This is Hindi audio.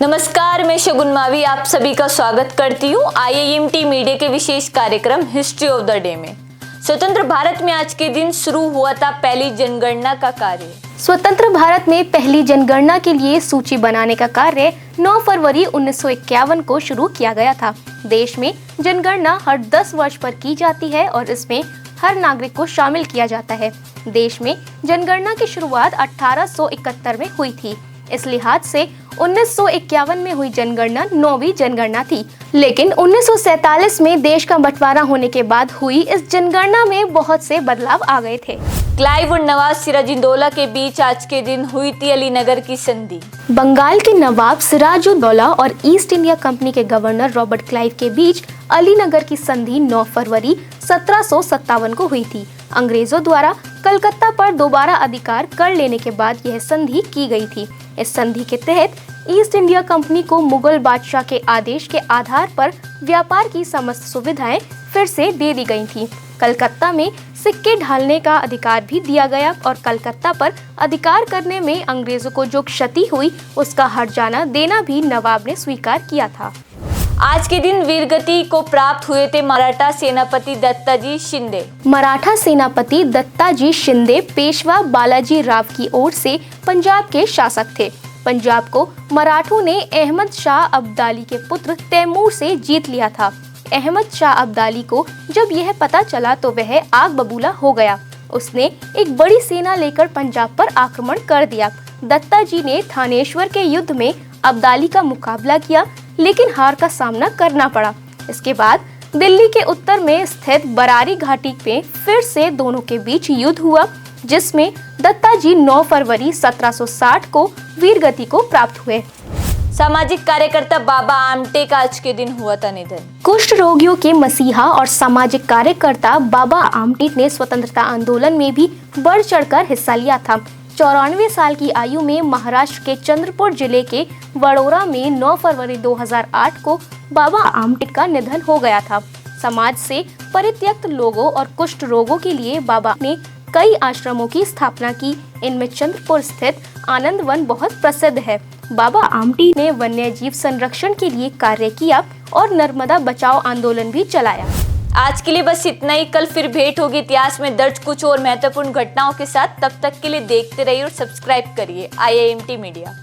नमस्कार, मैं शगुन मावी आप सभी का स्वागत करती हूँ IIMT मीडिया के विशेष कार्यक्रम हिस्ट्री ऑफ द डे में। स्वतंत्र भारत में आज के दिन शुरू हुआ था पहली जनगणना का कार्य। स्वतंत्र भारत में पहली जनगणना के लिए सूची बनाने का कार्य 9 फरवरी 1951 को शुरू किया गया था। देश में जनगणना हर 10 वर्ष पर की जाती है और इसमें हर नागरिक को शामिल किया जाता है। देश में जनगणना की शुरुआत 1871 में हुई थी। इस लिहाज से 1951 में हुई जनगणना 9वीं जनगणना थी, लेकिन 1947 में देश का बंटवारा होने के बाद हुई इस जनगणना में बहुत से बदलाव आ गए थे। क्लाइव और नवाब सिराजुद्दौला के बीच आज के दिन हुई थी अलीनगर की संधि। बंगाल के नवाब सिराजुद्दौला और ईस्ट इंडिया कंपनी के गवर्नर रॉबर्ट क्लाइव के बीच अलीनगर की संधि 9 फरवरी 1757 को हुई थी। अंग्रेजों द्वारा कलकत्ता पर दोबारा अधिकार कर लेने के बाद यह संधि की गई थी। इस संधि के तहत ईस्ट इंडिया कंपनी को मुगल बादशाह के आदेश के आधार पर व्यापार की समस्त सुविधाएं फिर से दे दी गई थीं। कलकत्ता में सिक्के ढालने का अधिकार भी दिया गया और कलकत्ता पर अधिकार करने में अंग्रेजों को जो क्षति हुई उसका हर्जाना देना भी नवाब ने स्वीकार किया था। आज के दिन वीरगति को प्राप्त हुए थे मराठा सेनापति दत्ताजी शिंदे। मराठा सेनापति दत्ताजी शिंदे पेशवा बालाजी राव की ओर से पंजाब के शासक थे। पंजाब को मराठों ने अहमद शाह अब्दाली के पुत्र तैमूर से जीत लिया था। अहमद शाह अब्दाली को जब यह पता चला तो वह आग बबूला हो गया। उसने एक बड़ी सेना लेकर पंजाब पर आक्रमण कर दिया। दत्ताजी ने थानेश्वर के युद्ध में अब्दाली का मुकाबला किया, लेकिन हार का सामना करना पड़ा। इसके बाद दिल्ली के उत्तर में स्थित बरारी घाटी में फिर से दोनों के बीच युद्ध हुआ, जिसमें दत्ताजी 9 फरवरी 1760 को वीरगति को प्राप्त हुए। सामाजिक कार्यकर्ता बाबा आमटे का आज के दिन हुआ था निधन। कुष्ठ रोगियों के मसीहा और सामाजिक कार्यकर्ता बाबा आमटे ने स्वतंत्रता आंदोलन में भी बढ़ चढ़कर हिस्सा लिया था। 94 साल की आयु में महाराष्ट्र के चंद्रपुर जिले के वडोदरा में 9 फरवरी 2008 को बाबा आमटे का निधन हो गया था। समाज से परित्यक्त लोगों और कुष्ठ रोगों के लिए बाबा ने कई आश्रमों की स्थापना की। इनमें चंद्रपुर स्थित आनंद वन बहुत प्रसिद्ध है। बाबा आमटे ने वन्य जीव संरक्षण के लिए कार्य किया और नर्मदा बचाओ आंदोलन भी चलाया। आज के लिए बस इतना ही। कल फिर भेंट होगी इतिहास में दर्ज कुछ और महत्वपूर्ण घटनाओं के साथ। तब तक के लिए देखते रहिए और सब्सक्राइब करिए IIMT मीडिया।